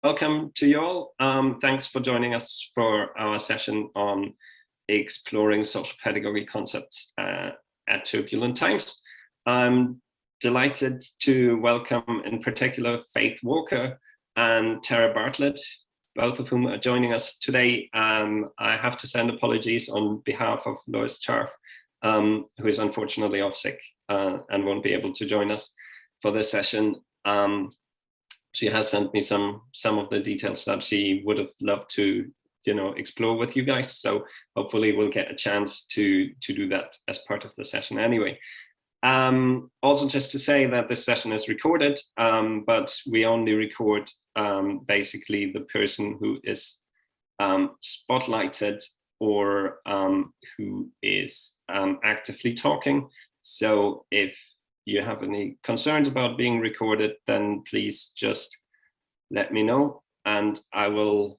welcome to you all. Thanks for joining us for our session on exploring social pedagogy concepts at turbulent times. I'm delighted to welcome in particular Faith Walker and Tara Bartlett, both of whom are joining us today. I have to send apologies on behalf of Lois Charf, who is unfortunately off sick and won't be able to join us for this session. She has sent me some of the details that she would have loved to, explore with you guys. So hopefully we'll get a chance to do that as part of the session anyway. Also, just to say that this session is recorded, but we only record basically the person who is spotlighted or who is actively talking. So if you have any concerns about being recorded, then please just let me know, and I will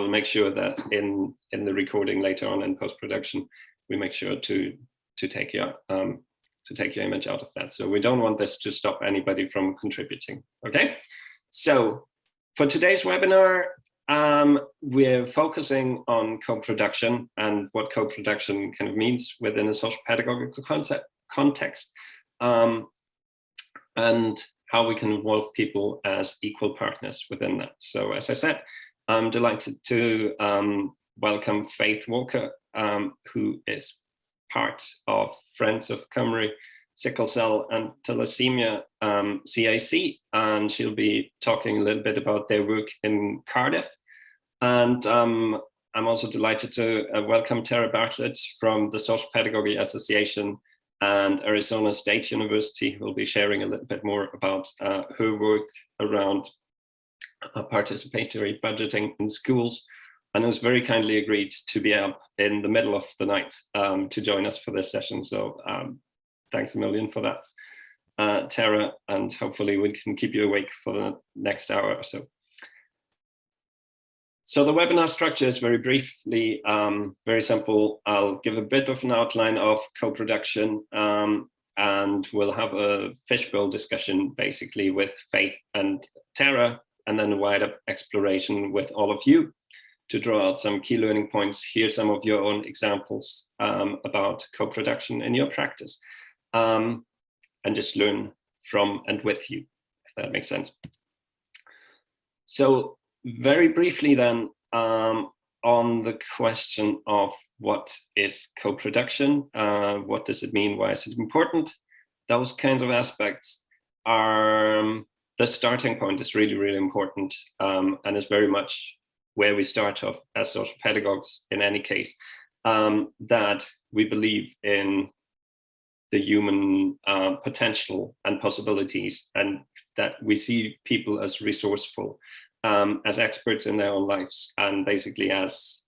make sure that in the recording later on in post-production, we make sure to take your image out of that. So we don't want this to stop anybody from contributing. Okay, so for today's webinar, we're focusing on co-production and what co-production kind of means within a social pedagogical context. And how we can involve people as equal partners within that. So as I said, I'm delighted to welcome Faith Walker, who is part of Friends of Cymru, Sickle Cell and Thalassaemia CIC, and she'll be talking a little bit about their work in Cardiff. And I'm also delighted to welcome Tara Bartlett from the Social Pedagogy Association and Arizona State University, who will be sharing a little bit more about her work around participatory budgeting in schools, and has very kindly agreed to be up in the middle of the night to join us for this session. So thanks a million for that, Tara, and hopefully we can keep you awake for the next hour or so. So the webinar structure is very briefly, very simple. I'll give a bit of an outline of co-production, and we'll have a fishbowl discussion basically with Faith and Tara, and then a wider exploration with all of you to draw out some key learning points, hear some of your own examples about co-production in your practice, and just learn from and with you, if that makes sense. So very briefly then, on the question of what is co-production, what does it mean, why is it important? Those kinds of aspects are, the starting point is really, really important, and is very much where we start off as social pedagogues in any case, that we believe in the human potential and possibilities, and that we see people as resourceful, as experts in their own lives, and basically as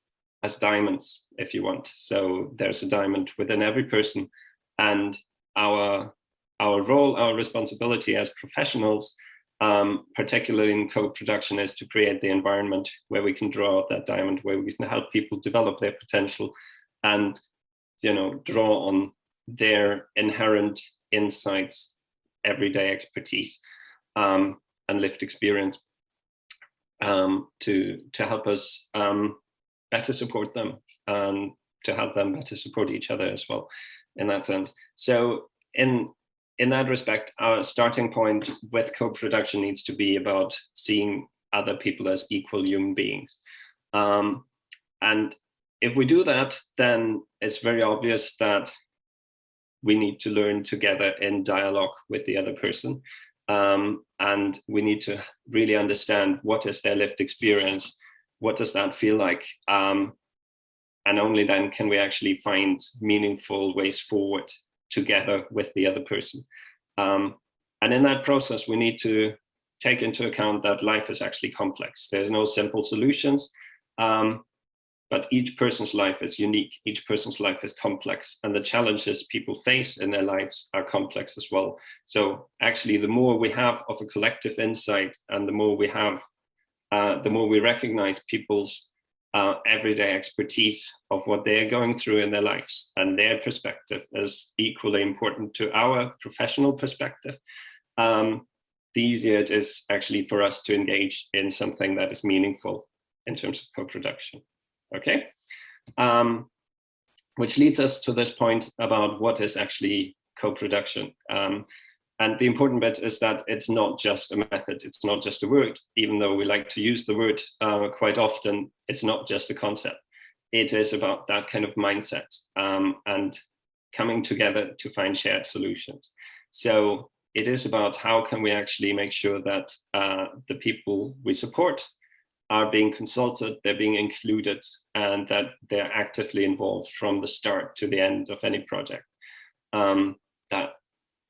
diamonds, if you want. So there's a diamond within every person, and our role, our responsibility as professionals, particularly in co-production, is to create the environment where we can draw out that diamond, where we can help people develop their potential and draw on their inherent insights, everyday expertise, and lived experience, to help us better support them, and to help them better support each other as well, in that sense. So in that respect, our starting point with co-production needs to be about seeing other people as equal human beings. And if we do that, then it's very obvious that we need to learn together in dialogue with the other person. And we need to really understand what is their lived experience, what does that feel like, and only then can we actually find meaningful ways forward together with the other person. And in that process, we need to take into account that life is actually complex. There's no simple solutions, but each person's life is unique. Each person's life is complex, and the challenges people face in their lives are complex as well. So actually, the more we have of a collective insight, and the more we have, the more we recognize people's everyday expertise of what they're going through in their lives, and their perspective is equally important to our professional perspective, the easier it is actually for us to engage in something that is meaningful in terms of co-production. Okay, which leads us to this point about what is actually co-production. And the important bit is that it's not just a method, it's not just a word, even though we like to use the word quite often, it's not just a concept. It is about that kind of mindset and coming together to find shared solutions. So it is about how can we actually make sure that the people we support are being consulted, they're being included, and that they're actively involved from the start to the end of any project. That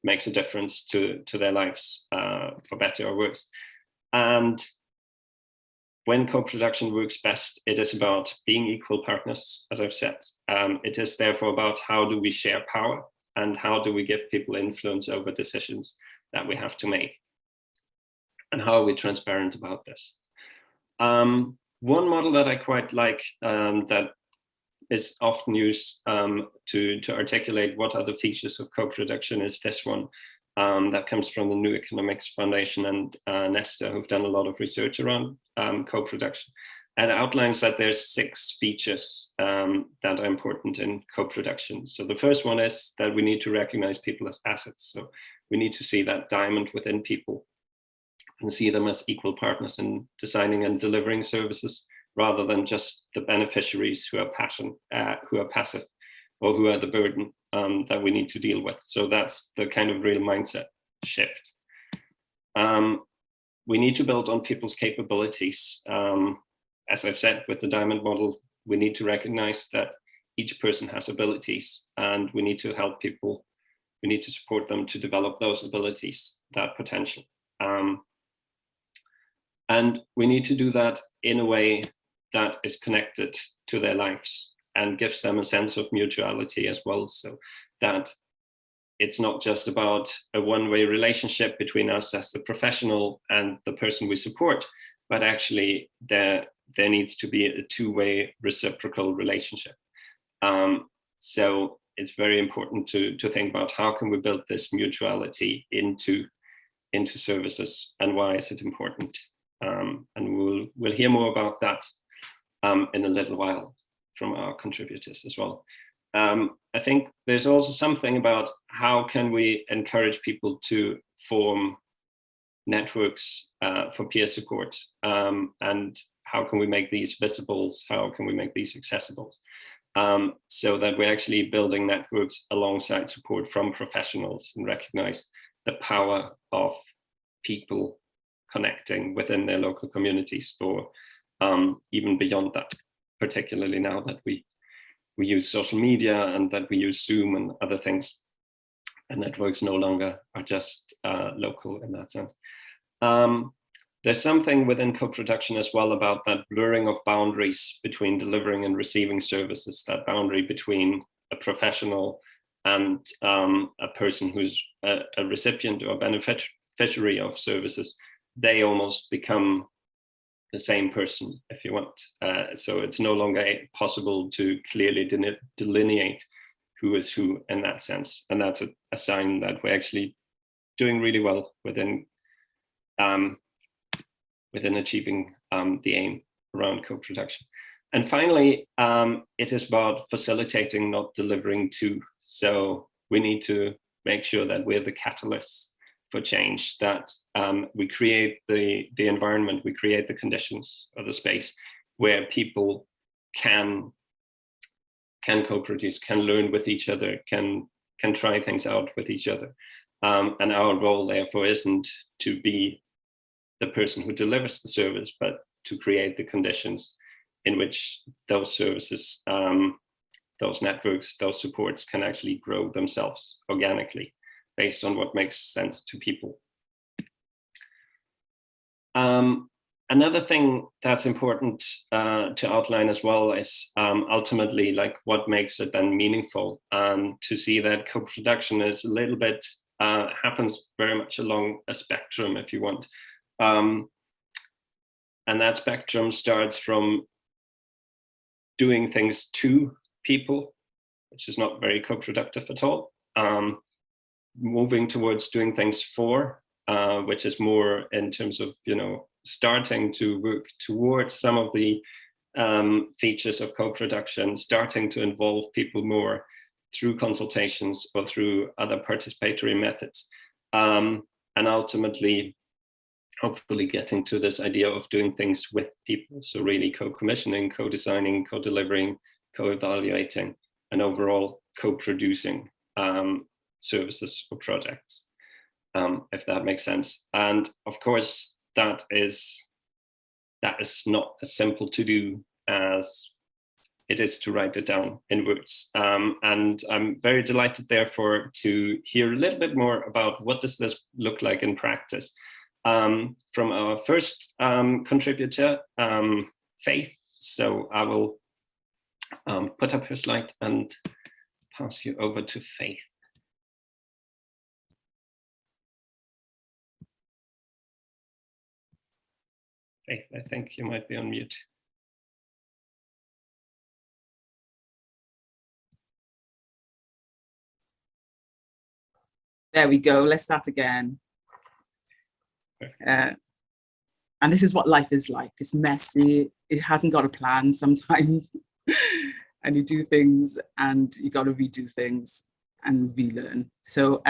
makes a difference to their lives, for better or worse. And when co-production works best, it is about being equal partners, as I've said. It is therefore about how do we share power and how do we give people influence over decisions that we have to make, and how are we transparent about this. One model that I quite like, that is often used to articulate what are the features of co-production, is this one that comes from the New Economics Foundation and Nesta, who've done a lot of research around co-production. And it outlines that there's 6 features that are important in co-production. So the first one is that we need to recognize people as assets. So we need to see that diamond within people and see them as equal partners in designing and delivering services, rather than just the beneficiaries who are passive, or who are the burden that we need to deal with. So that's the kind of real mindset shift. We need to build on people's capabilities. As I've said, with the diamond model, we need to recognize that each person has abilities, and we need to help people. We need to support them to develop those abilities, that potential. And we need to do that in a way that is connected to their lives and gives them a sense of mutuality as well, so that it's not just about a one-way relationship between us as the professional and the person we support, but actually there needs to be a two-way reciprocal relationship. So it's very important to think about how can we build this mutuality into services, and why is it important? And we'll hear more about that in a little while from our contributors as well. I think there's also something about how can we encourage people to form networks for peer support, and how can we make these visible, how can we make these accessible, so that we're actually building networks alongside support from professionals, and recognize the power of people connecting within their local communities, or even beyond that, particularly now that we use social media and that we use Zoom and other things, and networks no longer are just local in that sense. There's something within co-production as well about that blurring of boundaries between delivering and receiving services, that boundary between a professional and a person who's a recipient or beneficiary of services. They almost become the same person, if you want. So it's no longer possible to clearly delineate who is who in that sense. And that's a sign that we're actually doing really well within achieving the aim around co-production. And finally, it is about facilitating, not delivering to. So we need to make sure that we're the catalysts for change, that we create the environment, we create the conditions or the space where people can co-produce, can learn with each other, can try things out with each other. And our role therefore isn't to be the person who delivers the service, but to create the conditions in which those services, those networks, those supports can actually grow themselves organically, based on what makes sense to people. Another thing that's important to outline as well is ultimately like what makes it then meaningful, to see that co-production is a little bit, happens very much along a spectrum, if you want. And that spectrum starts from doing things to people, which is not very co-productive at all, moving towards doing things for, which is more in terms of, starting to work towards some of the features of co-production, starting to involve people more through consultations or through other participatory methods, and ultimately, hopefully getting to this idea of doing things with people. So really co-commissioning, co-designing, co-delivering, co-evaluating, and overall co-producing services or projects, if that makes sense. And of course, that is not as simple to do as it is to write it down in words. And I'm very delighted, therefore, to hear a little bit more about what does this look like in practice. From our first contributor, Faith. So I will put up her slide and pass you over to Faith. Faith, I think you might be on mute. There we go. Let's start again. And this is what life is like. It's messy. It hasn't got a plan sometimes. And you do things and you got to redo things and relearn. So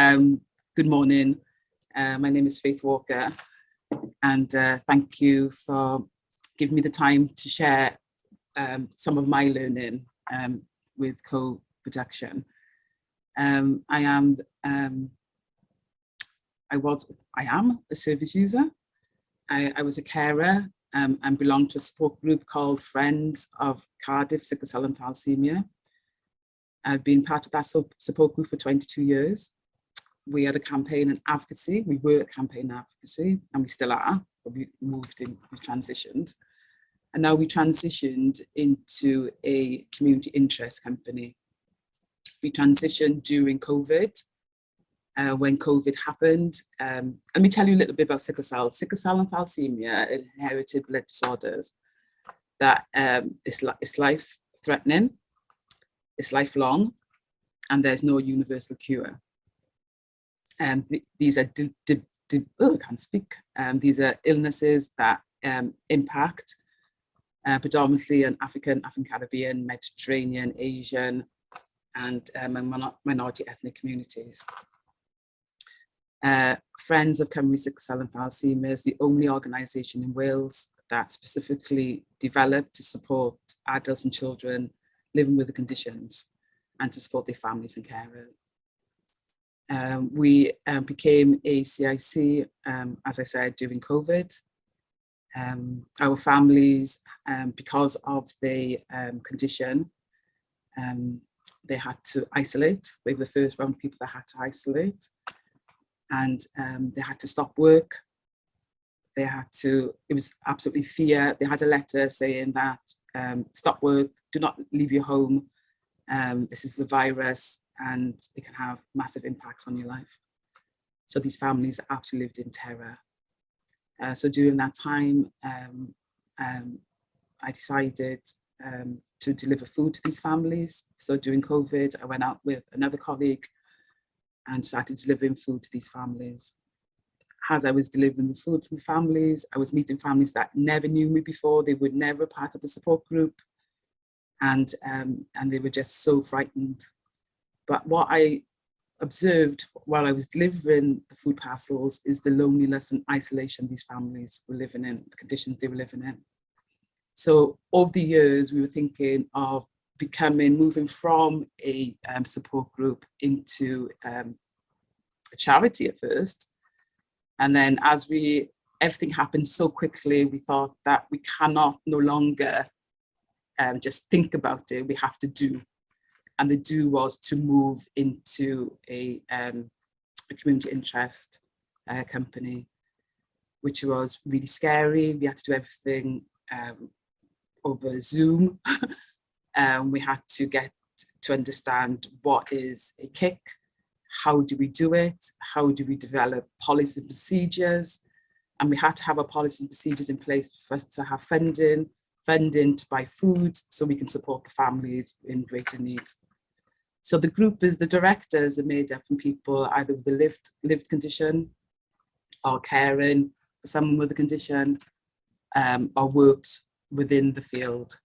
good morning. My name is Faith Walker. And thank you for giving me the time to share some of my learning with co-production. I am a service user. I was a carer and belonged to a support group called Friends of Cardiff, Sickle Cell and Thalassaemia. I've been part of that support group for 22 years. We had a campaign in advocacy. We were a campaign in advocacy, and we still are, but we transitioned. And now we transitioned into a community interest company. We transitioned during COVID. When COVID happened, let me tell you a little bit about sickle cell. Sickle cell and thalassaemia are inherited blood disorders that it's life-threatening, it's lifelong, and there's no universal cure. These are I can't speak. These are illnesses that impact predominantly on African, Caribbean, Mediterranean, Asian, and minority ethnic communities. Friends of Cymru, Sickle Cell and Thalassaemia is the only organisation in Wales that specifically developed to support adults and children living with the conditions and to support their families and carers. We became a CIC, as I said, during COVID. Our families, because of the condition, they had to isolate. We were the first round of people that had to isolate. And they had to stop work. It was absolutely fear. They had a letter saying that stop work, do not leave your home. This is a virus and it can have massive impacts on your life. So these families absolutely lived in terror. So during that time, I decided to deliver food to these families. So during COVID, I went out with another colleague and started delivering food to these families. As I was delivering the food to the families, I was meeting families that never knew me before. They were never part of the support group. And they were just so frightened. But what I observed while I was delivering the food parcels is the loneliness and isolation these families were living in, the conditions they were living in. So over the years, we were thinking of moving from a support group into a charity at first. And then everything happened so quickly, we thought that we cannot no longer just think about it, we have to do. And the do was to move into a community interest company, which was really scary. We had to do everything over Zoom. We had to get to understand what is a kick, how do we do it, how do we develop policies and procedures, and we had to have our policies and procedures in place for us to have funding to buy food so we can support the families in greater need. So the group the directors are made up from people either with a lived condition or caring for someone with a condition, or worked within the field.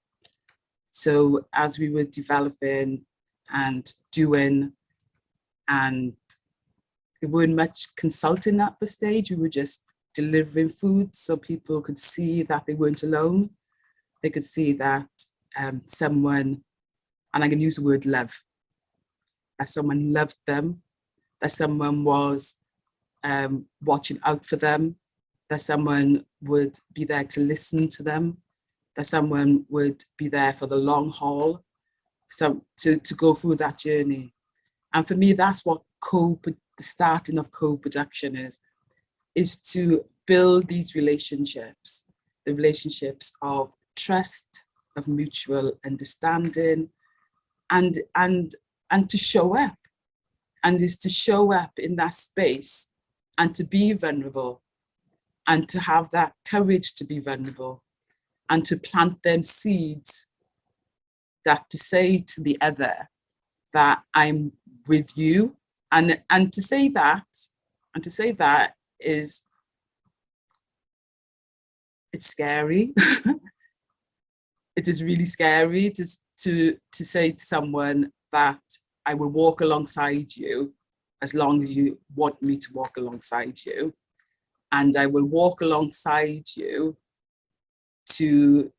So as we were developing and doing, and we weren't much consulting at the stage, we were just delivering food so people could see that they weren't alone. They could see that someone, and I can use the word love, that someone loved them, that someone was watching out for them, that someone would be there to listen to them, that someone would be there for the long haul, so to go through that journey. And for me, that's what the starting of co-production is to build these relationships, the relationships of trust, of mutual understanding, and to show up, and is to show up in that space and to be vulnerable, and to have that courage to be vulnerable, and to plant them seeds, that to say to the other that I'm with you, and to say that is, it's scary. It is really scary to say to someone that I will walk alongside you as long as you want me to walk alongside you, and I will walk alongside you to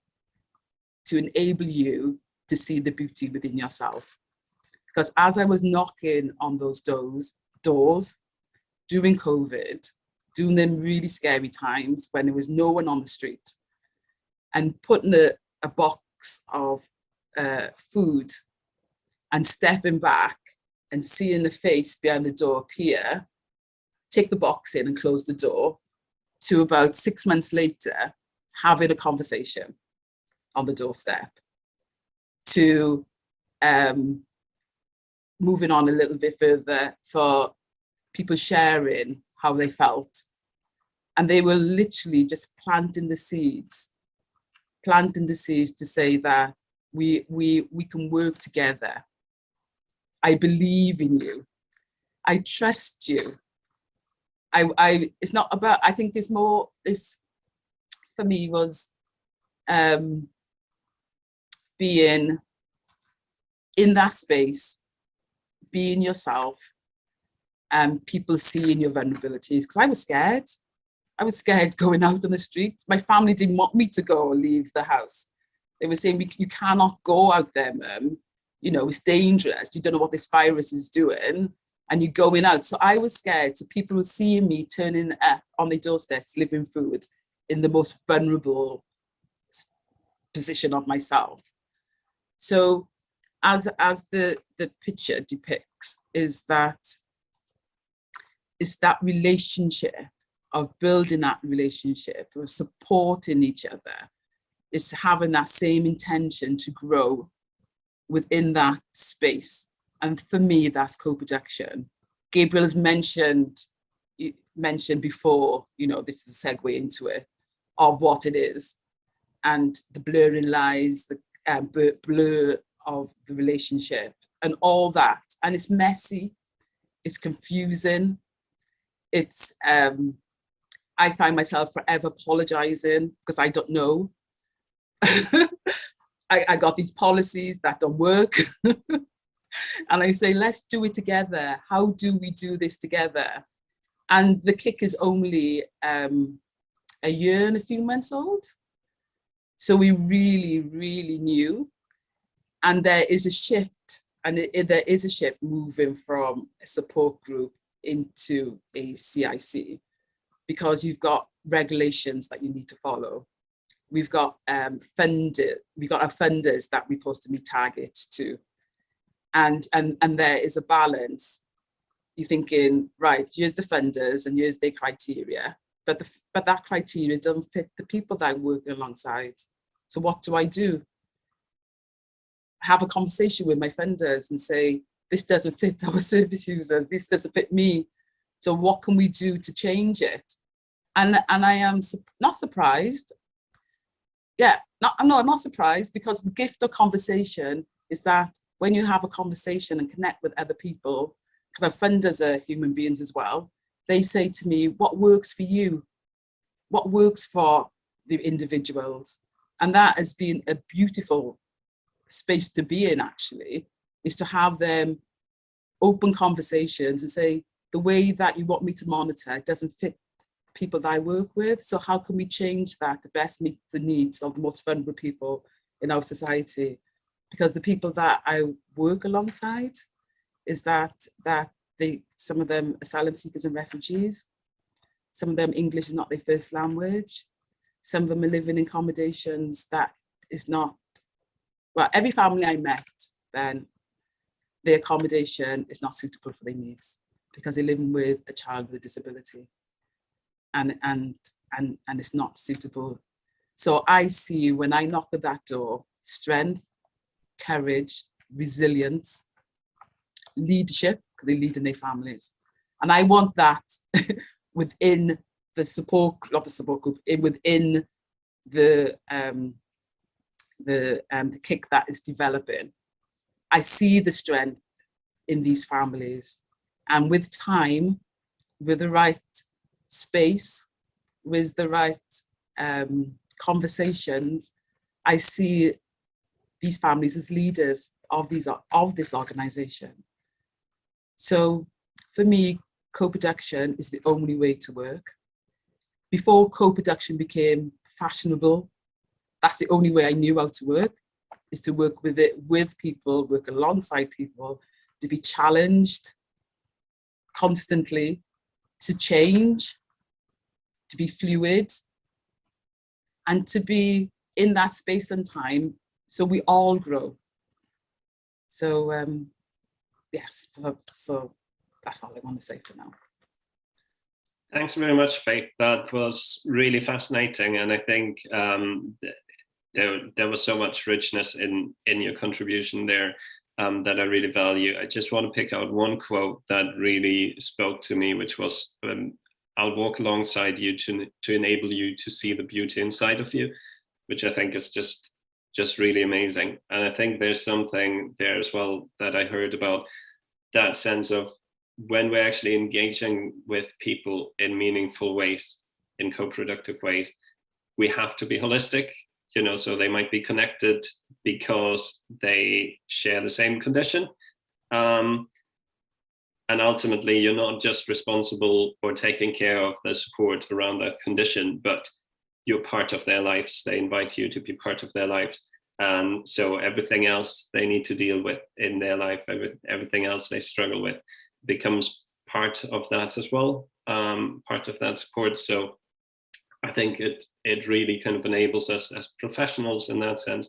enable you to see the beauty within yourself. Because as I was knocking on those doors during COVID, during them really scary times when there was no one on the street, and putting a box of food and stepping back and seeing the face behind the door appear, take the box in and close the door, to about 6 months later, having a conversation on the doorstep, to moving on a little bit further for people sharing how they felt. And they were literally just planting the seeds to say that we can work together. I believe in you. I trust you. It's not about, I think it's more, this for me was being in that space, being yourself, and people seeing your vulnerabilities. Because I was scared. I was scared going out on the street. My family didn't want me to go or leave the house. They were saying, you cannot go out there, Mum. You know, it's dangerous. You don't know what this virus is doing, and you're going out. So I was scared. So people were seeing me turning up on their doorsteps, delivering food in the most vulnerable position of myself. So as the picture depicts, is that relationship, of building that relationship, of supporting each other, is having that same intention to grow within that space. And for me, that's co-production. Gabriel has mentioned before, you know, this is a segue into it, of what it is, and the blurring lines, the blur of the relationship, and all that. And it's messy, it's confusing, it's I find myself forever apologizing because I don't know. I got these policies that don't work. And I say, let's do it together. How do we do this together? And the kick is only a year and a few months old. So we really, really new. And there is a shift, and there is a shift moving from a support group into a CIC, because you've got regulations that you need to follow. We've got our funders that we're supposed to meet targets to. And there is a balance. You're thinking, right, here's the funders and here's their criteria, but that criteria doesn't fit the people that I'm working alongside. So what do? Have a conversation with my funders and say, this doesn't fit our service users, this doesn't fit me. So what can we do to change it? And I am not surprised. I'm not surprised, because the gift of conversation is that when you have a conversation and connect with other people, because our funders are human beings as well, they say to me, what works for you? What works for the individuals? And that has been a beautiful space to be in, actually, is to have them open conversations and say, the way that you want me to monitor doesn't fit people that I work with. So how can we change that to best meet the needs of the most vulnerable people in our society? Because the people that I work alongside is that some of them asylum seekers and refugees, some of them English is not their first language, some of them are living in accommodations that is not, well, every family I met, then the accommodation is not suitable for their needs because they're living with a child with a disability, and it's not suitable. So I see, when I knock at that door, strength, courage, resilience, leadership, because they lead in their families. And I want that within the support, not the support group, within the kick that is developing. I see the strength in these families. And with time, with the right space, with the right conversations, I see these families as leaders of this organization. So for me, co-production is the only way to work. Before co-production became fashionable, that's the only way I knew how to work, is to work with it, with people, work alongside people, to be challenged constantly, to change, to be fluid, and to be in that space and time so we all grow. So yes, so that's all I want to say for now. Thanks very much, Faith. That was really fascinating, and I think there was so much richness in your contribution there that I really value. I just want to pick out one quote that really spoke to me, which was, "I'll walk alongside you to enable you to see the beauty inside of you," which I think is just really amazing. And I think there's something there as well that I heard about, that sense of when we're actually engaging with people in meaningful ways, in co-productive ways, we have to be holistic, so they might be connected because they share the same condition. And ultimately, you're not just responsible for taking care of the support around that condition, but you're part of their lives. They invite you to be part of their lives. And so everything else they need to deal with in their life, everything else they struggle with, becomes part of that as well, part of that support. So I think it really kind of enables us as professionals in that sense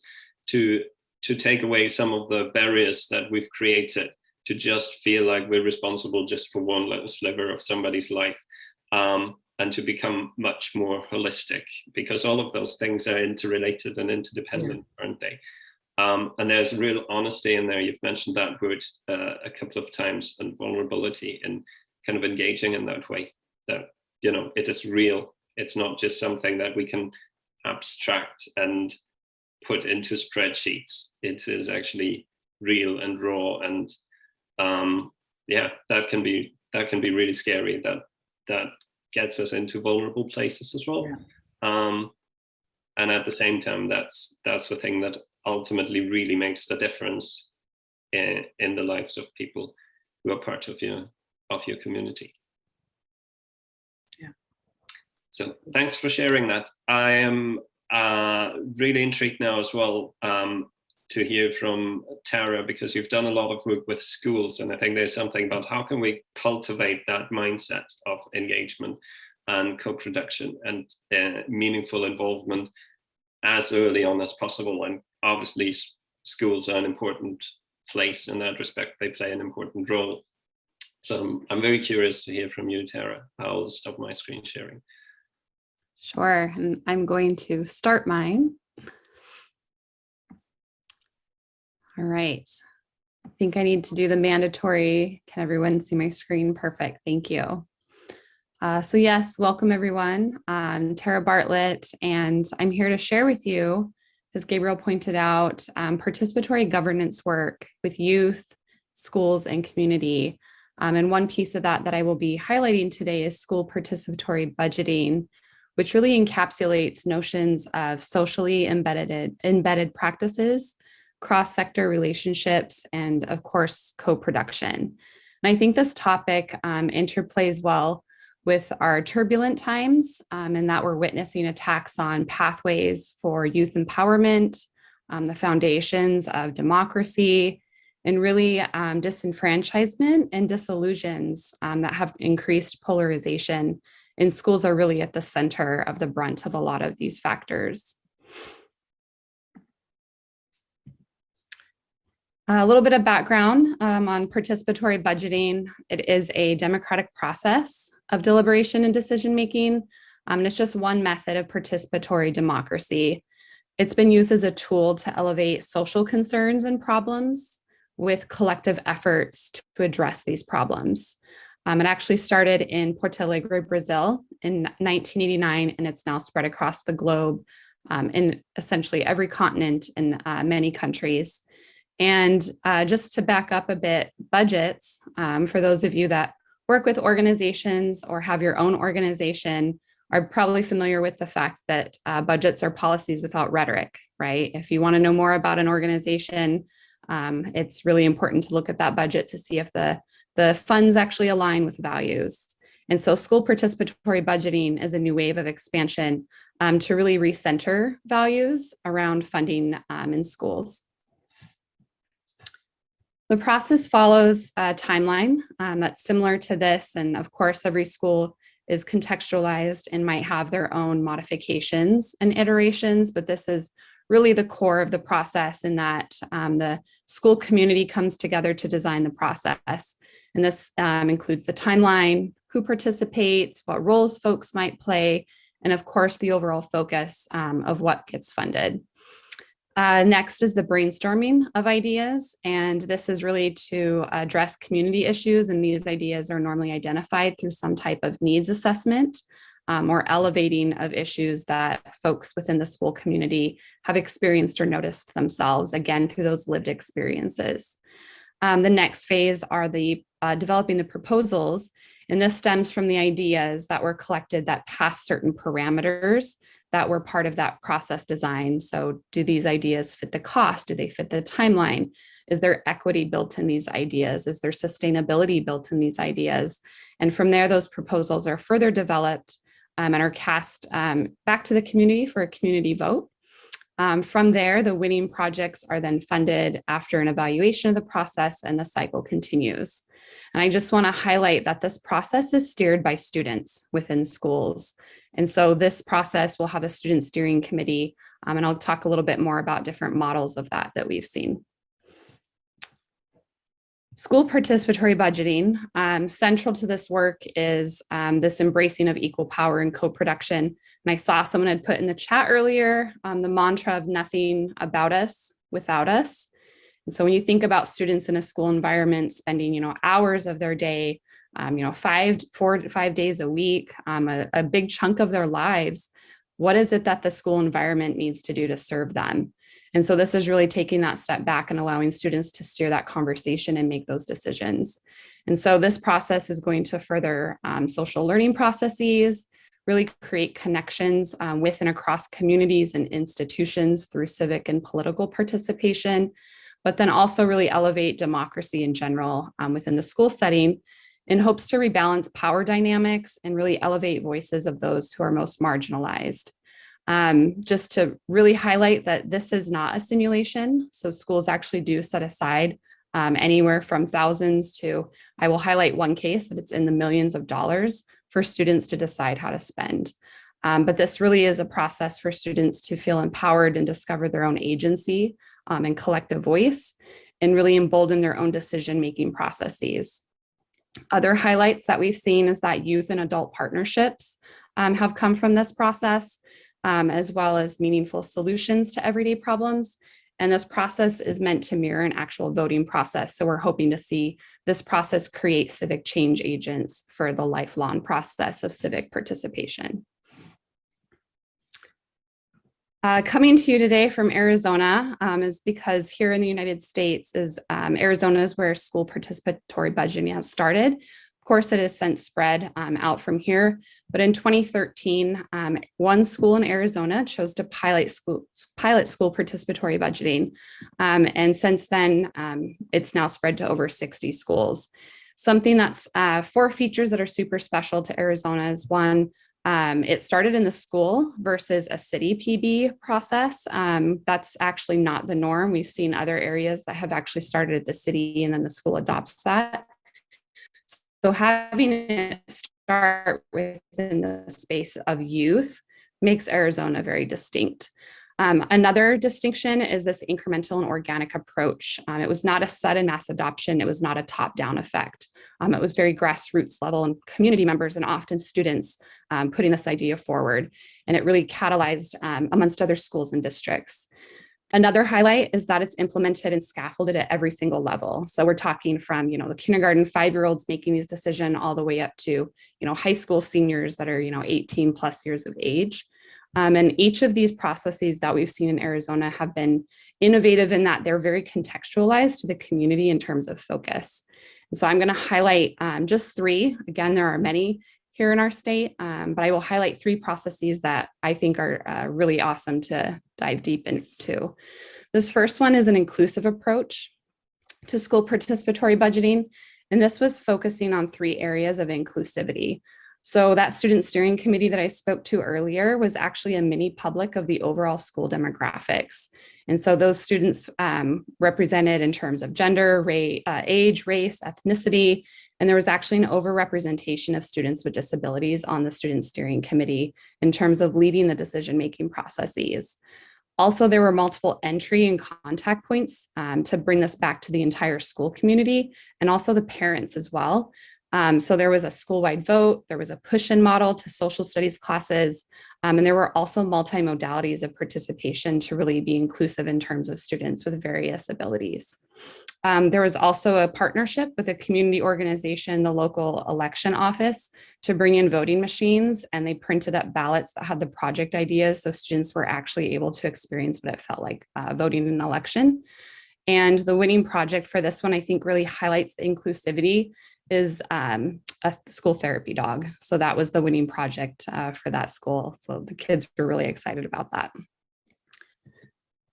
to take away some of the barriers that we've created, to just feel like we're responsible just for one little sliver of somebody's life, and to become much more holistic, because all of those things are interrelated and interdependent, aren't they? And there's real honesty in there. You've mentioned that word a couple of times, and vulnerability, and kind of engaging in that way, that, it is real. It's not just something that we can abstract and put into spreadsheets. It is actually real and raw, and that can be really scary. That gets us into vulnerable places as well. And at the same time, that's the thing that ultimately really makes the difference in the lives of people who are part of your community. So thanks for sharing that. I am really intrigued now as well to hear from Tara, because you've done a lot of work with schools, and I think there's something about how can we cultivate that mindset of engagement and co-production and meaningful involvement as early on as possible. And obviously schools are an important place in that respect. They play an important role. So I'm very curious to hear from you, Tara. I'll stop my screen sharing. Sure, and I'm going to start mine. All right, I think I need to do the mandatory. Can everyone see my screen? Perfect, thank you. So yes, welcome everyone. I'm Tara Bartlett, and I'm here to share with you, as Gabriel pointed out, participatory governance work with youth, schools, and community. And one piece of that I will be highlighting today is school participatory budgeting, which really encapsulates notions of socially embedded practices, cross-sector relationships, and of course, co-production. And I think this topic interplays well with our turbulent times, and that we're witnessing attacks on pathways for youth empowerment, the foundations of democracy, and really disenfranchisement and disillusions that have increased polarization. And schools are really at the center of the brunt of a lot of these factors. A little bit of background on participatory budgeting. It is a democratic process of deliberation and decision-making. And it's just one method of participatory democracy. It's been used as a tool to elevate social concerns and problems with collective efforts to address these problems. It actually started in Porto Alegre, Brazil in 1989, and it's now spread across the globe in essentially every continent in many countries. And just to back up a bit, budgets, for those of you that work with organizations or have your own organization, are probably familiar with the fact that budgets are policies without rhetoric, right? If you want to know more about an organization, it's really important to look at that budget to see if the funds actually align with values. And so school participatory budgeting is a new wave of expansion to really recenter values around funding in schools. The process follows a timeline that's similar to this. And of course, every school is contextualized and might have their own modifications and iterations, but this is really the core of the process in that the school community comes together to design the process. And this includes the timeline, who participates, what roles folks might play, and of course, the overall focus of what gets funded. Next is the brainstorming of ideas, and this is really to address community issues, and these ideas are normally identified through some type of needs assessment or elevating of issues that folks within the school community have experienced or noticed themselves, again, through those lived experiences. The next phase are the developing the proposals, and this stems from the ideas that were collected that pass certain parameters that were part of that process design. So do these ideas fit the cost? Do they fit the timeline? Is there equity built in these ideas? Is there sustainability built in these ideas? And from there, those proposals are further developed and are cast back to the community for a community vote. From there, the winning projects are then funded after an evaluation of the process, and the cycle continues. And I just want to highlight that this process is steered by students within schools. And so this process will have a student steering committee, and I'll talk a little bit more about different models of that we've seen. School participatory budgeting, central to this work is this embracing of equal power and co-production. And I saw someone had put in the chat earlier the mantra of nothing about us without us. And so when you think about students in a school environment spending, hours of their day, 4 to 5 days a week, a big chunk of their lives, what is it that the school environment needs to do to serve them? And so this is really taking that step back and allowing students to steer that conversation and make those decisions. And so this process is going to further social learning processes, really create connections with and across communities and institutions through civic and political participation, but then also really elevate democracy in general within the school setting in hopes to rebalance power dynamics and really elevate voices of those who are most marginalized. Just to really highlight that this is not a simulation. So schools actually do set aside anywhere from thousands to, I will highlight one case that it's in the millions of dollars for students to decide how to spend. But this really is a process for students to feel empowered and discover their own agency and collective voice, and really embolden their own decision-making processes. Other highlights that we've seen is that youth and adult partnerships have come from this process, as well as meaningful solutions to everyday problems. And this process is meant to mirror an actual voting process. So we're hoping to see this process create civic change agents for the lifelong process of civic participation. Coming to you today from Arizona is because here in the United States Arizona is where school participatory budgeting has started. Of course, it has since spread out from here, but in 2013, one school in Arizona chose to pilot school participatory budgeting. And since then, it's now spread to over 60 schools. Something that's 4 features that are super special to Arizona is one, it started in the school versus a city PB process. That's actually not the norm. We've seen other areas that have actually started at the city and then the school adopts that. So having it start within the space of youth makes Arizona very distinct. Another distinction is this incremental and organic approach. It was not a sudden mass adoption. It was not a top-down effect. It was very grassroots level and community members and often students putting this idea forward. And it really catalyzed amongst other schools and districts. Another highlight is that it's implemented and scaffolded at every single level. So we're talking from, the kindergarten 5-year-olds making these decisions all the way up to, high school seniors that are, 18 plus years of age. And each of these processes that we've seen in Arizona have been innovative in that they're very contextualized to the community in terms of focus. And so I'm going to highlight just 3. Again, there are many here in our state, but I will highlight 3 processes that I think are really awesome to dive deep into. This first one is an inclusive approach to school participatory budgeting, and this was focusing on 3 areas of inclusivity. So that student steering committee that I spoke to earlier was actually a mini public of the overall school demographics. And so those students represented in terms of gender, age, race, ethnicity, and there was actually an overrepresentation of students with disabilities on the student steering committee in terms of leading the decision-making processes. Also, there were multiple entry and contact points to bring this back to the entire school community and also the parents as well. So there was a school-wide vote, there was a push-in model to social studies classes, and there were also multi-modalities of participation to really be inclusive in terms of students with various abilities. There was also a partnership with a community organization, the local election office, to bring in voting machines, and they printed up ballots that had the project ideas, so students were actually able to experience what it felt like voting in an election. And the winning project for this one, I think, really highlights the inclusivity is a school therapy dog. So that was the winning project for that school. So the kids were really excited about that.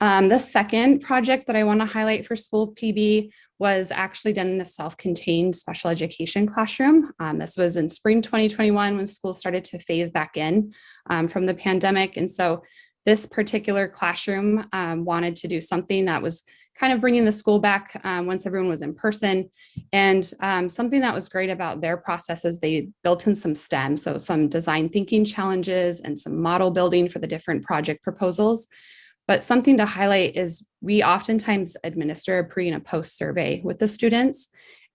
The second project that I want to highlight for school PB was actually done in a self-contained special education classroom. This was in spring 2021 when schools started to phase back in from the pandemic. And so this particular classroom wanted to do something that was kind of bringing the school back once everyone was in person. And something that was great about their process is they built in some STEM, so some design thinking challenges and some model building for the different project proposals. But something to highlight is we oftentimes administer a pre and a post survey with the students.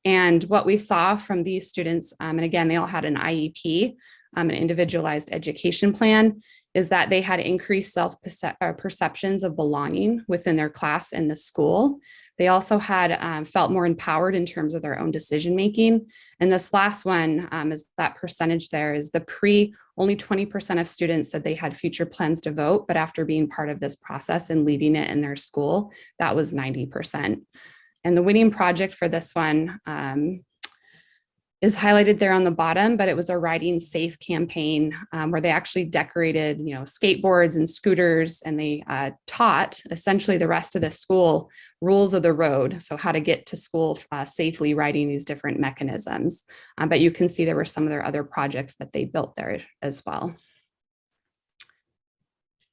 And what we saw from these students, and again, they all had an IEP, an individualized education plan, is that they had increased perceptions of belonging within their class and the school. They also had felt more empowered in terms of their own decision making. And this last one is that percentage there is the pre, only 20% of students said they had future plans to vote, but after being part of this process and leading it in their school, that was 90%. And the winning project for this one is highlighted there on the bottom, but it was a riding safe campaign where they actually decorated, skateboards and scooters, and they taught essentially the rest of the school rules of the road. So how to get to school safely riding these different mechanisms. But you can see there were some of their other projects that they built there as well.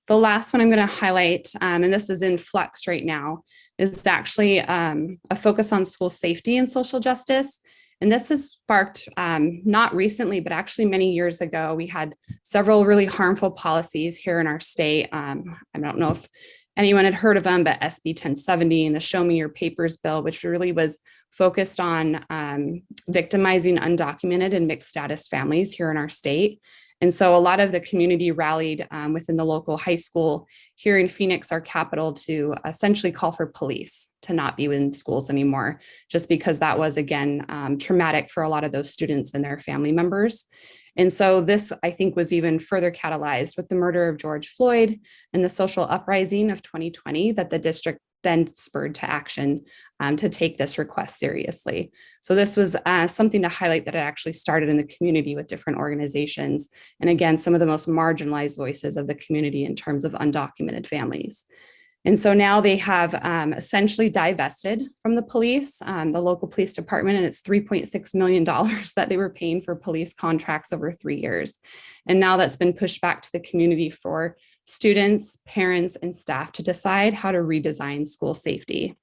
The last one I'm going to highlight, and this is in flux right now, is actually a focus on school safety and social justice. And this has sparked, not recently, but actually many years ago, we had several really harmful policies here in our state. I don't know if anyone had heard of them, but SB 1070 and the Show Me Your Papers bill, which really was focused on victimizing undocumented and mixed status families here in our state. And so a lot of the community rallied within the local high school here in Phoenix, our capital, to essentially call for police to not be in schools anymore, just because that was, again, traumatic for a lot of those students and their family members. And so this, I think, was even further catalyzed with the murder of George Floyd and the social uprising of 2020 that the district then spurred to action to take this request seriously. So this was something to highlight that it actually started in the community with different organizations. And again, some of the most marginalized voices of the community in terms of undocumented families. And so now they have essentially divested from the police, the local police department, and it's $3.6 million that they were paying for police contracts over 3 years. And now that's been pushed back to the community for students, parents, and staff to decide how to redesign school safety.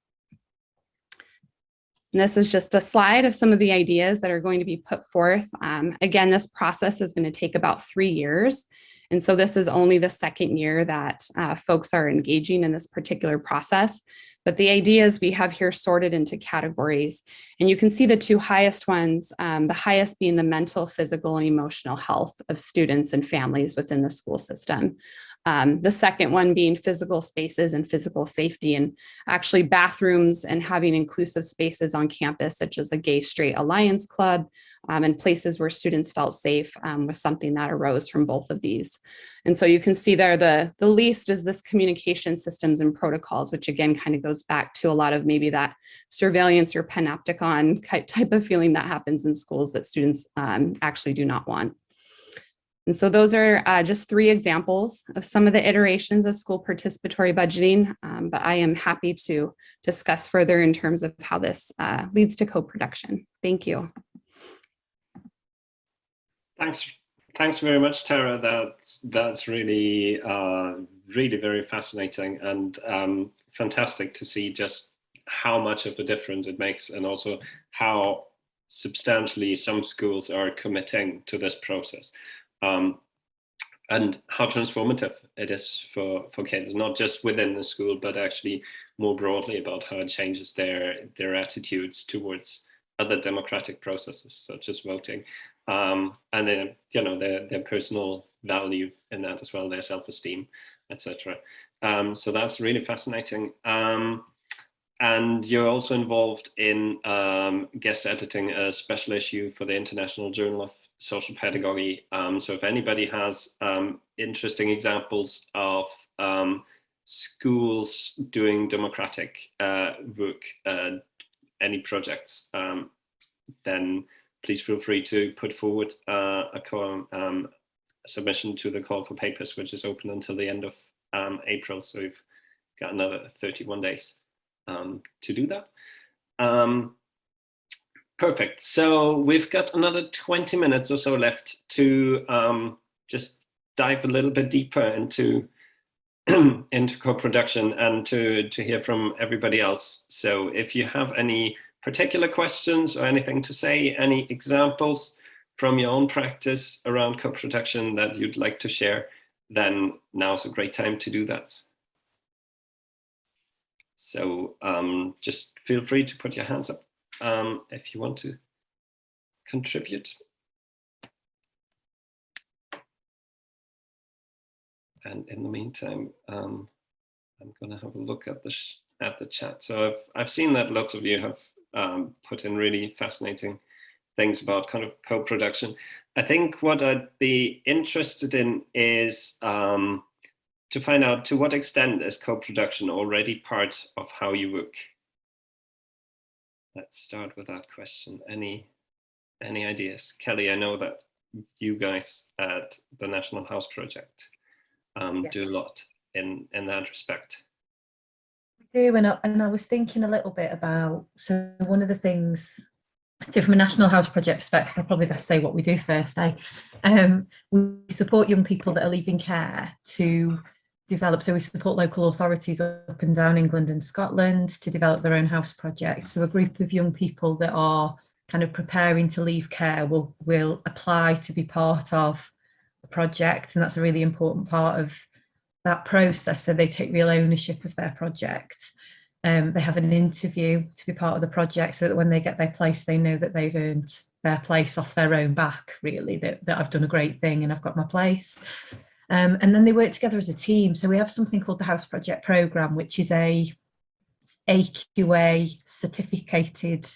And this is just a slide of some of the ideas that are going to be put forth. Again, this process is going to take about 3 years. And so this is only the second year that folks are engaging in this particular process. But the ideas we have here sorted into categories. And you can see the 2 highest ones, the highest being the mental, physical, and emotional health of students and families within the school system. The second one being physical spaces and physical safety, and actually bathrooms and having inclusive spaces on campus, such as the Gay Straight Alliance Club, and places where students felt safe was something that arose from both of these. And so you can see there the least is this communication systems and protocols, which again kind of goes back to a lot of maybe that surveillance or panopticon type of feeling that happens in schools that students actually do not want. And so those are just 3 examples of some of the iterations of school participatory budgeting, but I am happy to discuss further in terms of how this leads to co-production. Thank you. Thanks very much, Tara. That's really, really very fascinating and fantastic to see just how much of a difference it makes, and also how substantially some schools are committing to this process. And how transformative it is for kids, not just within the school, but actually more broadly about how it changes their attitudes towards other democratic processes, such as voting, and then their personal value in that as well, their self-esteem, etc. So that's really fascinating. And you're also involved in guest editing a special issue for the International Journal of Social Pedagogy. So if anybody has interesting examples of schools doing democratic work, any projects, then please feel free to put forward a submission to the call for papers, which is open until the end of April. So we've got another 31 days to do that. Perfect. So we've got another 20 minutes or so left to just dive a little bit deeper into into co-production and to hear from everybody else. So if you have any particular questions or anything to say, any examples from your own practice around co-production that you'd like to share, then now's a great time to do that. So just feel free to put your hands up if you want to contribute. And in the meantime, I'm going to have a look at the chat. So I've seen that lots of you have put in really fascinating things about kind of co-production. I think what I'd be interested in is to find out to what extent is co-production already part of how you work. Let's start with that question. Any ideas? Kelly, I know that you guys at the National House Project do a lot in that respect. We do, and I was thinking a little bit about, so one of the things, so from a National House Project perspective, I'll probably best say what we do first. We support young people that are leaving care to develop, so we support local authorities up and down England and Scotland to develop their own house project. So a group of young people that are kind of preparing to leave care will apply to be part of the project, and that's a really important part of that process. So they take real ownership of their project. They have an interview to be part of the project so that when they get their place, they know that they've earned their place off their own back, really, that I've done a great thing and I've got my place. And then they work together as a team. So we have something called the House Project Programme, which is a AQA certificated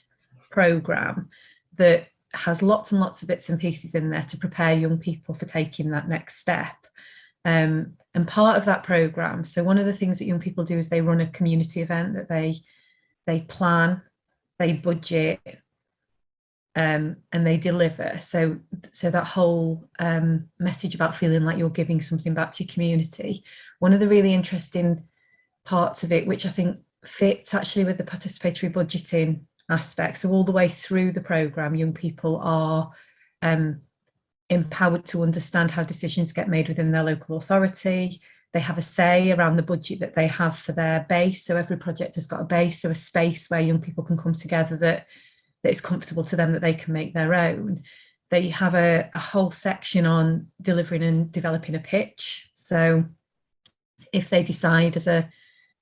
programme that has lots and lots of bits and pieces in there to prepare young people for taking that next step. And part of that programme, so one of the things that young people do is they run a community event that they plan, they budget, and they deliver. So that whole message about feeling like you're giving something back to your community. One of the really interesting parts of it, which I think fits actually with the participatory budgeting aspect. So all the way through the programme, young people are empowered to understand how decisions get made within their local authority. They have a say around the budget that they have for their base. So every project has got a base, so a space where young people can come together that is comfortable to them, that they can make their own. They have a whole section on delivering and developing a pitch. So if they decide as a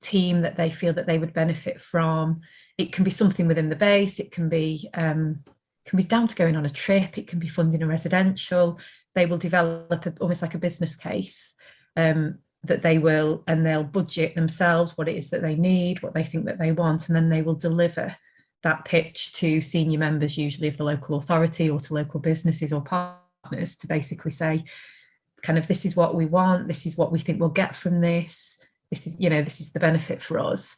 team that they feel that they would benefit from, it can be something within the base, it can be down to going on a trip, it can be funding a residential. They will develop almost like a business case that they'll budget themselves what it is that they need, what they think that they want, and then they will deliver that pitch to senior members, usually of the local authority or to local businesses or partners, to basically say, kind of, this is what we want, this is what we think we'll get from this, this is the benefit for us,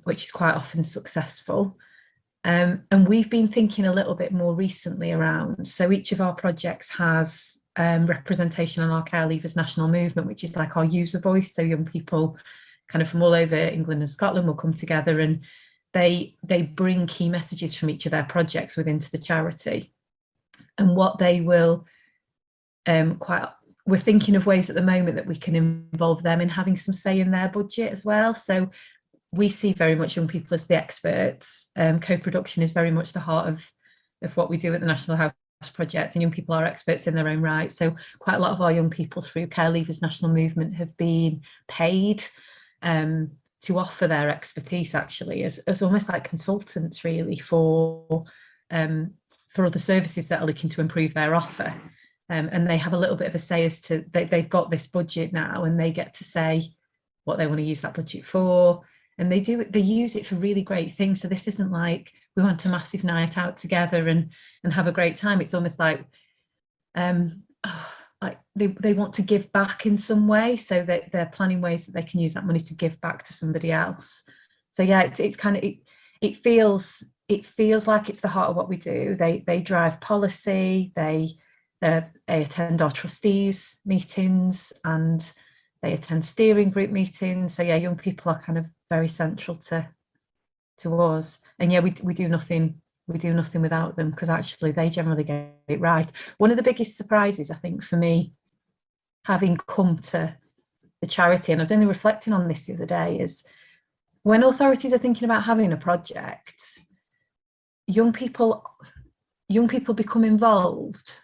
which is quite often successful. And we've been thinking a little bit more recently around, so each of our projects has representation on our Care Leavers National Movement, which is like our user voice. So young people kind of from all over England and Scotland will come together, and they bring key messages from each of their projects within to the charity. And what they will we're thinking of ways at the moment that we can involve them in having some say in their budget as well. So we see very much young people as the experts. Co-production is very much the heart of what we do at the National House Project, and young people are experts in their own right. So quite a lot of our young people through Care Leavers National Movement have been paid to offer their expertise, actually, as almost like consultants, really, for other services that are looking to improve their offer. And they have a little bit of a say as to, they've got this budget now, and they get to say what they want to use that budget for. And they use it for really great things. So this isn't like we want a massive night out together and have a great time. It's almost like they want to give back in some way, so that they're planning ways that they can use that money to give back to somebody else. So yeah, it's kind of, it feels like it's the heart of what we do. They drive policy, they attend our trustees meetings, and they attend steering group meetings. So yeah, young people are kind of very central to us. And yeah, we do nothing without them, because actually they generally get it right. One of the biggest surprises, I think, for me, having come to the charity, and I was only reflecting on this the other day, is when authorities are thinking about having a project, young people become involved,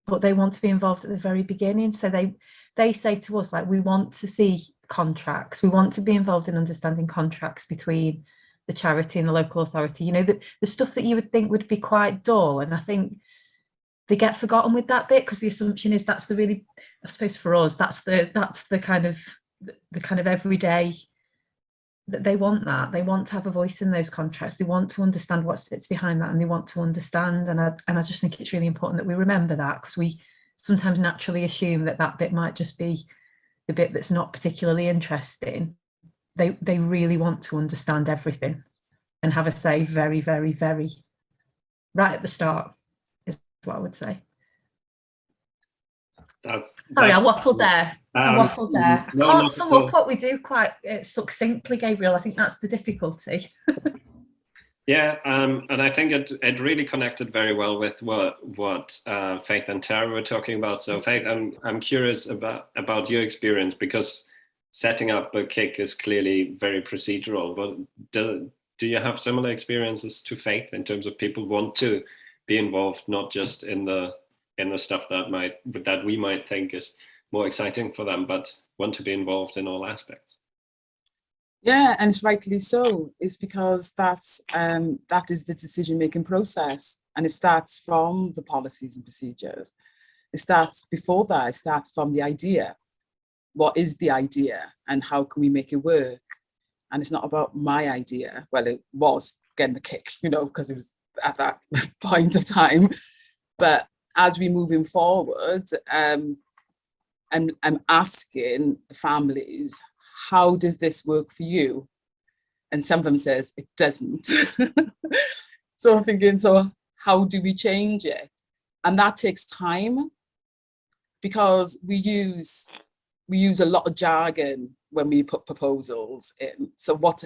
but they want to be involved at the very beginning. So they say to us, like, we want to see contracts, we want to be involved in understanding contracts between the charity and the local authority, the stuff that you would think would be quite dull. And I think they get forgotten with that bit, because the assumption is that's the really, I suppose for us, that's the kind of everyday, that they want to have a voice in those contracts, they want to understand what sits behind that, and they want to understand. And I just think it's really important that we remember that, because we sometimes naturally assume that bit might just be the bit that's not particularly interesting. They really want to understand everything and have a say very, very, very right at the start, is what I would say. Sorry, I waffled there. I can't sum up what we do quite succinctly, Gabriel. I think that's the difficulty. Yeah, and I think it really connected very well with what Faith and Tara were talking about. So Faith, I'm curious about your experience, because setting up a kick is clearly very procedural. But do you have similar experiences to Faith in terms of people want to be involved, not just in the stuff that we might think is more exciting for them, but want to be involved in all aspects? Yeah, and it's rightly so. It's because that is the decision-making process, and it starts from the policies and procedures. It starts before that. It starts from the idea. What is the idea, and how can we make it work? And it's not about my idea. Well, it was getting the kick, because it was at that point of time. But as we're moving forward, I'm asking the families, how does this work for you? And some of them says it doesn't. So I'm thinking, so how do we change it? And that takes time, because we use a lot of jargon when we put proposals in. So what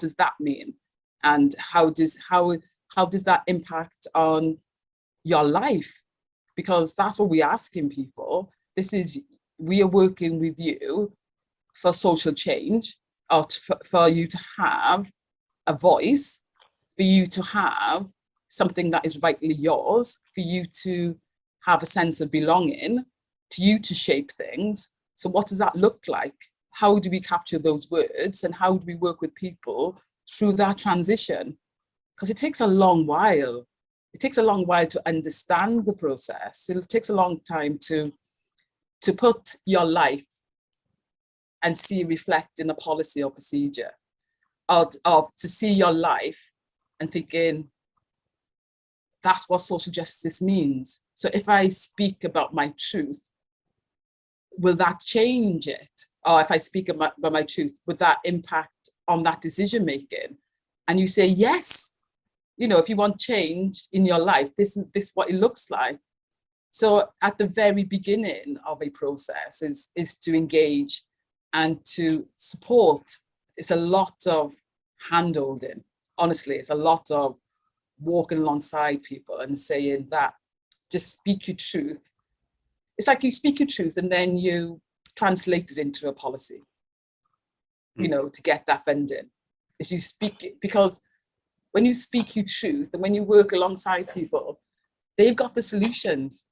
does that mean? And how does that impact on your life? Because that's what we're asking people. We are working with you for social change, or for you to have a voice, for you to have something that is rightly yours, for you to have a sense of belonging, to you to shape things. So what does that look like? How do we capture those words, and how do we work with people through that transition? Because it takes a long while. It takes a long while to understand the process. It takes a long time to put your life and see reflect in a policy or procedure, or to see your life and thinking, that's what social justice means. So if I speak about my truth, will that change it? Or if I speak about my truth, would that impact on that decision making? And you say, yes, if you want change in your life, this is what it looks like. So at the very beginning of a process is to engage and to support. It's a lot of hand-holding. Honestly, it's a lot of walking alongside people and saying that, just speak your truth. It's like you speak your truth and then you translate it into a policy, to get that funding. Is you speak it, because when you speak your truth and when you work alongside people, they've got the solutions.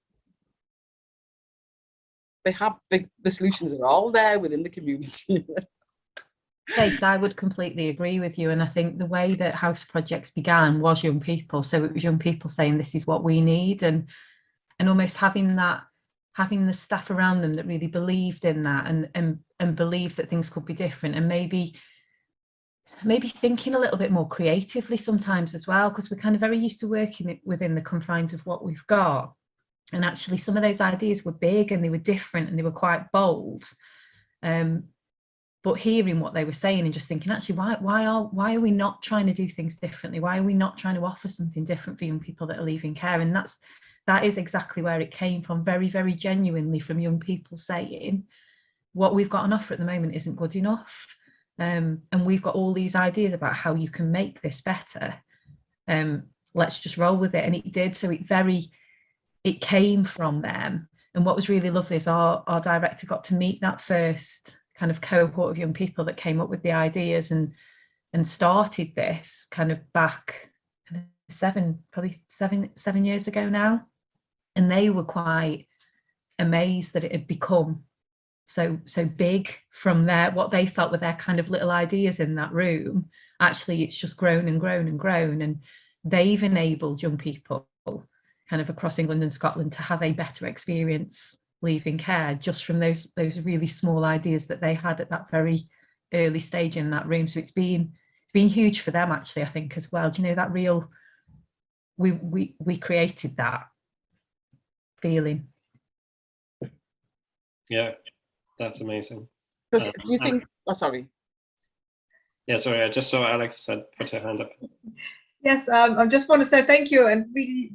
They have the solutions are all there within the community. I would completely agree with you. And I think the way that house projects began was young people. So it was young people saying, this is what we need, and almost having the staff around them that really believed in that and believed that things could be different, and maybe thinking a little bit more creatively sometimes as well, because we're kind of very used to working within the confines of what we've got. And actually some of those ideas were big and they were different and they were quite bold. But hearing what they were saying and just thinking, actually, why are we not trying to do things differently? Why are we not trying to offer something different for young people that are leaving care? And that is exactly where it came from, very, very genuinely, from young people saying, what we've got on offer at the moment isn't good enough. And we've got all these ideas about how you can make this better. Let's just roll with it. And it did. So it came from them. And what was really lovely is our director got to meet that first kind of cohort of young people that came up with the ideas and started this kind of back probably seven years ago now. And they were quite amazed that it had become so big from what they felt were their kind of little ideas in that room. Actually, it's just grown and grown and grown. And they've enabled young people kind of across England and Scotland to have a better experience leaving care, just from those really small ideas that they had at that very early stage in that room. So it's been huge for them, actually, I think, as well. Do you know, that real, we created that feeling. Yeah, that's amazing. Do you think, sorry. Yeah, sorry, I just saw Alex had put her hand up. Yes, I just want to say thank you, and really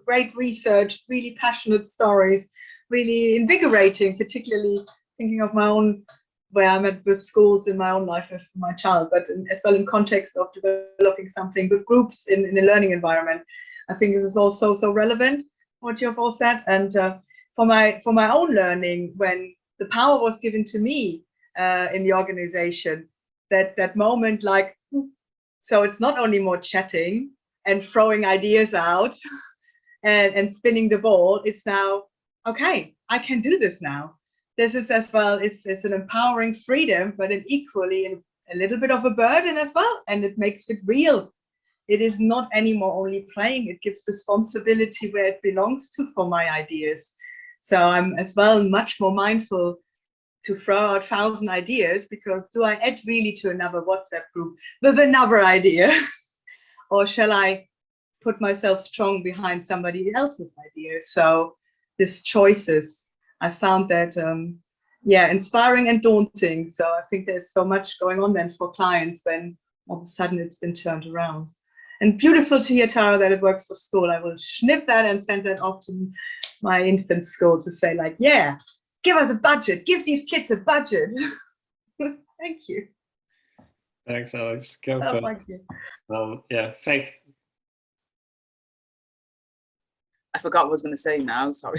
great research, really passionate stories, really invigorating, particularly thinking of my own, where I'm at with schools in my own life with my child, but as well in context of developing something with groups in a learning environment. I think this is also so relevant, what you have all said. And for my own learning, when the power was given to me in the organization, that moment, like, so it's not only more chatting and throwing ideas out and spinning the ball, it's now, okay, I can do this now. This is as well, it's an empowering freedom, but an equally a little bit of a burden as well. And it makes it real. It is not anymore only playing, it gives responsibility where it belongs to for my ideas. So I'm as well much more mindful to throw out 1,000 ideas, because do I add really to another WhatsApp group with another idea? Or shall I put myself strong behind somebody else's idea. So this choices, I found that, yeah, inspiring and daunting. So I think there's so much going on then for clients when all of a sudden it's been turned around. And beautiful to hear, Tara, that it works for school. I will snip that and send that off to my infant school to say, like, yeah, give us a budget, give these kids a budget. Thank you. Thanks, Alex. Go Oh, for thank you. yeah, Faith. I forgot what I was going to say now. Sorry.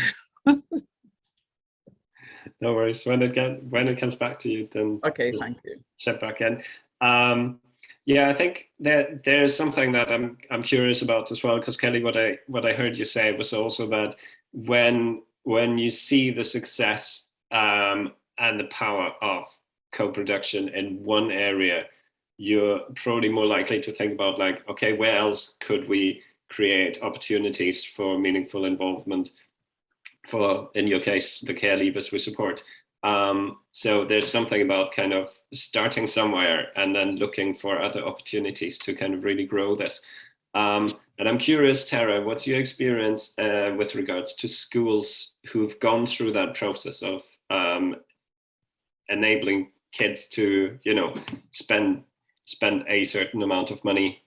No worries. When it comes back to you, then Okay, just thank you. check back in. Yeah, I think that there's something that I'm curious about as well, because Kelly, what I heard you say was also that when you see the success and the power of co-production in one area, you're probably more likely to think about, like, okay, where else could we create opportunities for meaningful involvement for, in your case, the care leavers we support. So there's something about kind of starting somewhere and then looking for other opportunities to kind of really grow this. And I'm curious, Tara, what's your experience with regards to schools who've gone through that process of enabling kids to, you know, spend a certain amount of money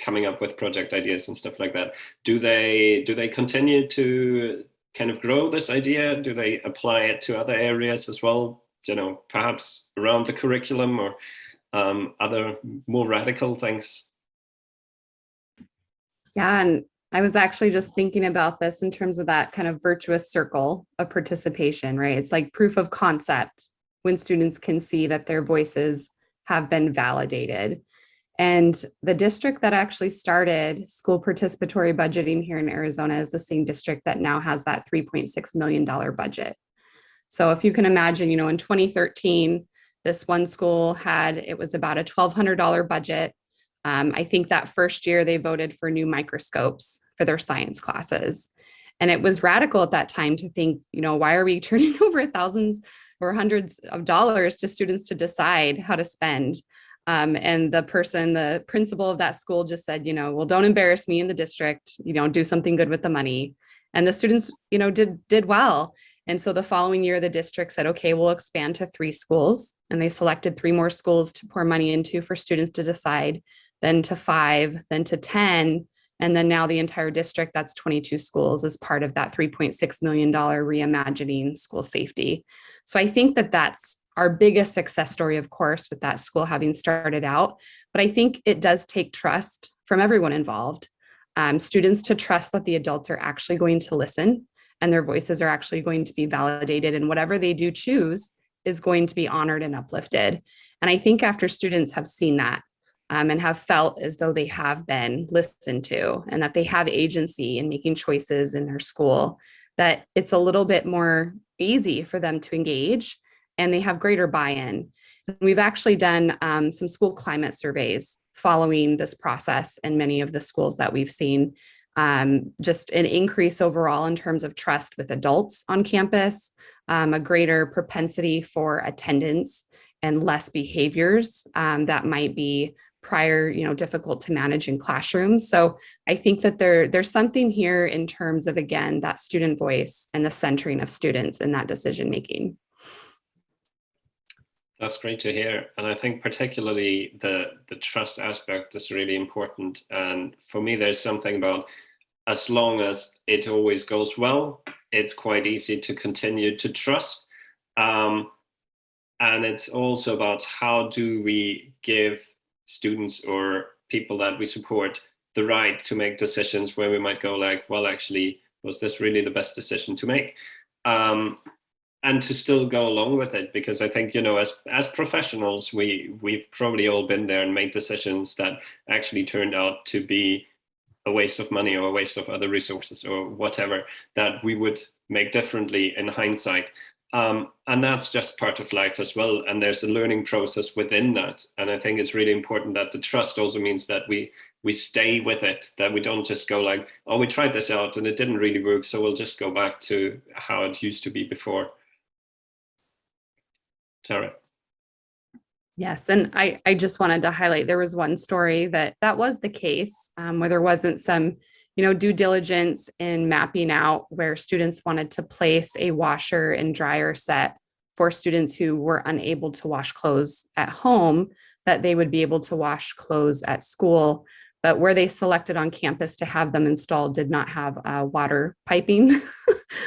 coming up with project ideas and stuff like that? Do they continue to kind of grow this idea? Do they apply it to other areas as well? You know, perhaps around the curriculum or other more radical things? Yeah, and I was actually just thinking about this in terms of that kind of virtuous circle of participation, right? It's like proof of concept when students can see that their voices have been validated. And the district that actually started school participatory budgeting here in Arizona is the same district that now has that $3.6 million budget. So if you can imagine, you know, in 2013, this one school it was about a $1,200 budget. I think that first year they voted for new microscopes for their science classes. And it was radical at that time to think, you know, why are we turning over thousands or hundreds of dollars to students to decide how to spend? And the principal of that school just said, you know, well, don't embarrass me in the district, you know, do something good with the money. And the students, you know, did well. And so the following year, the district said, okay, we'll expand to 3 schools. And they selected 3 more schools to pour money into for students to decide, then to 5, then to 10. And then now the entire district, that's 22 schools, is part of that $3.6 million reimagining school safety. So I think that that's our biggest success story, of course, with that school having started out. But I think it does take trust from everyone involved. Students to trust that the adults are actually going to listen and their voices are actually going to be validated, and whatever they do choose is going to be honored and uplifted. And I think after students have seen that and have felt as though they have been listened to and that they have agency in making choices in their school, that it's a little bit more easy for them to engage and they have greater buy-in. We've actually done some school climate surveys following this process in many of the schools that we've seen. Just an increase overall in terms of trust with adults on campus, a greater propensity for attendance and less behaviors that might be prior, you know, difficult to manage in classrooms. So I think that there's something here in terms of, again, that student voice and the centering of students in that decision making. That's great to hear. And I think particularly the trust aspect is really important. And for me, there's something about, as long as it always goes well, it's quite easy to continue to trust. And it's also about how do we give students or people that we support the right to make decisions where we might go like, well, actually, was this really the best decision to make? And to still go along with it, because I think, you know, as professionals, we've probably all been there and made decisions that actually turned out to be a waste of money or a waste of other resources or whatever that we would make differently in hindsight. And that's just part of life as well. And there's a learning process within that. And I think it's really important that the trust also means that we stay with it, that we don't just go like, oh, we tried this out and it didn't really work, so we'll just go back to how it used to be before. Tara. Yes, and I just wanted to highlight, there was one story that was the case, where there wasn't some, due diligence in mapping out where students wanted to place a washer and dryer set for students who were unable to wash clothes at home, that they would be able to wash clothes at school. But where they selected on campus to have them installed did not have water piping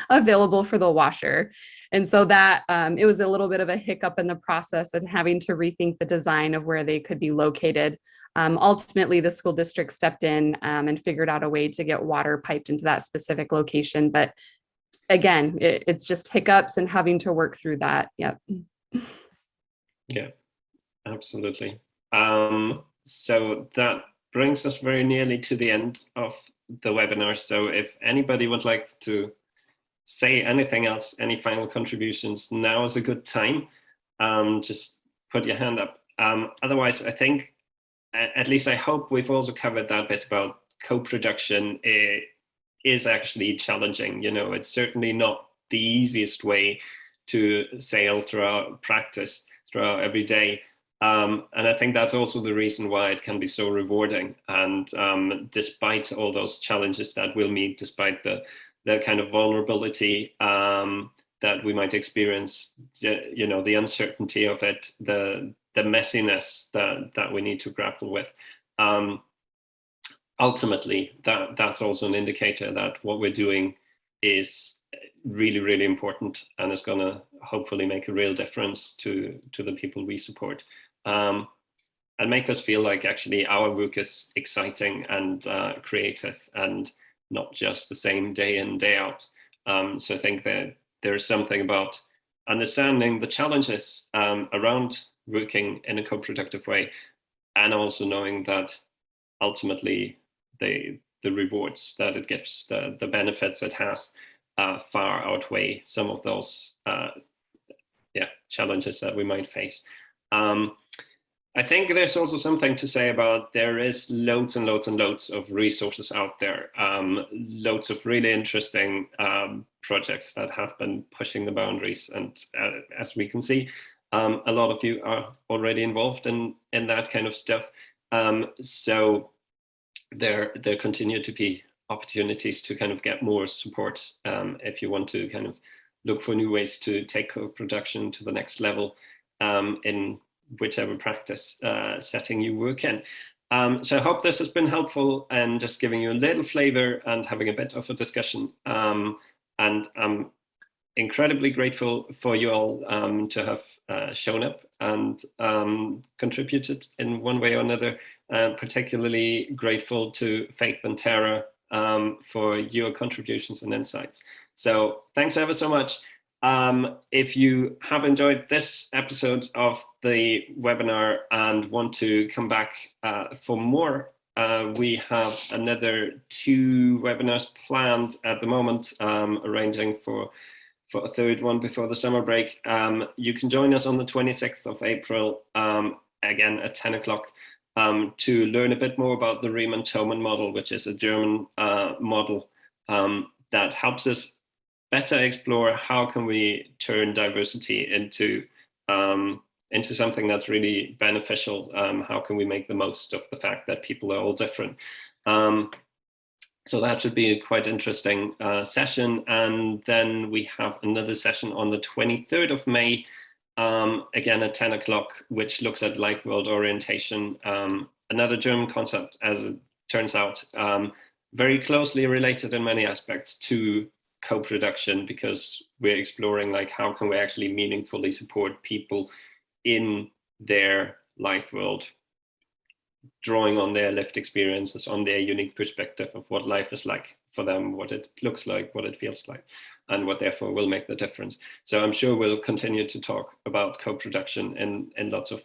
available for the washer. And so that it was a little bit of a hiccup in the process and having to rethink the design of where they could be located. Ultimately, the school district stepped in and figured out a way to get water piped into that specific location. But again, it's just hiccups and having to work through that. Yep. Yeah, absolutely. So that brings us very nearly to the end of the webinar. So if anybody would like to say anything else, any final contributions, now is a good time. Just put your hand up. Otherwise, I think, at least I hope we've also covered that bit about co-production. It is actually challenging. It's certainly not the easiest way to sail through our practice, through our everyday. And I think that's also the reason why it can be so rewarding. And despite all those challenges that we'll meet, despite the kind of vulnerability that we might experience, the uncertainty of it, the messiness that we need to grapple with. Ultimately, that's also an indicator that what we're doing is really, really important and is going to hopefully make a real difference to the people we support. And make us feel like actually our work is exciting and creative and not just the same day in, day out. So I think that there's something about understanding the challenges around working in a co-productive way, and also knowing that ultimately the rewards that it gives, the benefits it has, far outweigh some of those challenges that we might face. I think there's also something to say about there is loads and loads and loads of resources out there, loads of really interesting projects that have been pushing the boundaries. And as we can see, a lot of you are already involved in that kind of stuff. So there continue to be opportunities to kind of get more support if you want to kind of look for new ways to take co-production to the next level in whichever practice setting you work in. So I hope this has been helpful and just giving you a little flavor and having a bit of a discussion. And I'm incredibly grateful for you all to have shown up and contributed in one way or another. Particularly grateful to Faith and Tara for your contributions and insights. So thanks ever so much. If you have enjoyed this episode of the webinar and want to come back for more, we have another 2 webinars planned at the moment, arranging for a third one before the summer break. You can join us on the 26th of April, again at 10 o'clock, to learn a bit more about the Riemann-Thomann model, which is a German model that helps us better explore how can we turn diversity into something that's really beneficial. How can we make the most of the fact that people are all different? So that should be a quite interesting session. And then we have another session on the 23rd of May, again at 10 o'clock, which looks at life world orientation, another German concept, as it turns out, very closely related in many aspects to co-production, because we're exploring like how can we actually meaningfully support people in their life world, drawing on their lived experiences, on their unique perspective of what life is like for them, what it looks like, what it feels like, and what therefore will make the difference. So I'm sure we'll continue to talk about co-production in lots of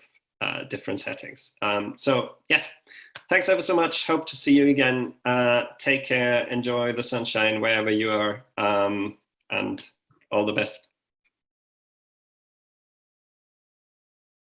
different settings. So yes, thanks ever so much. Hope to see you again. Take care, enjoy the sunshine wherever you are, and all the best.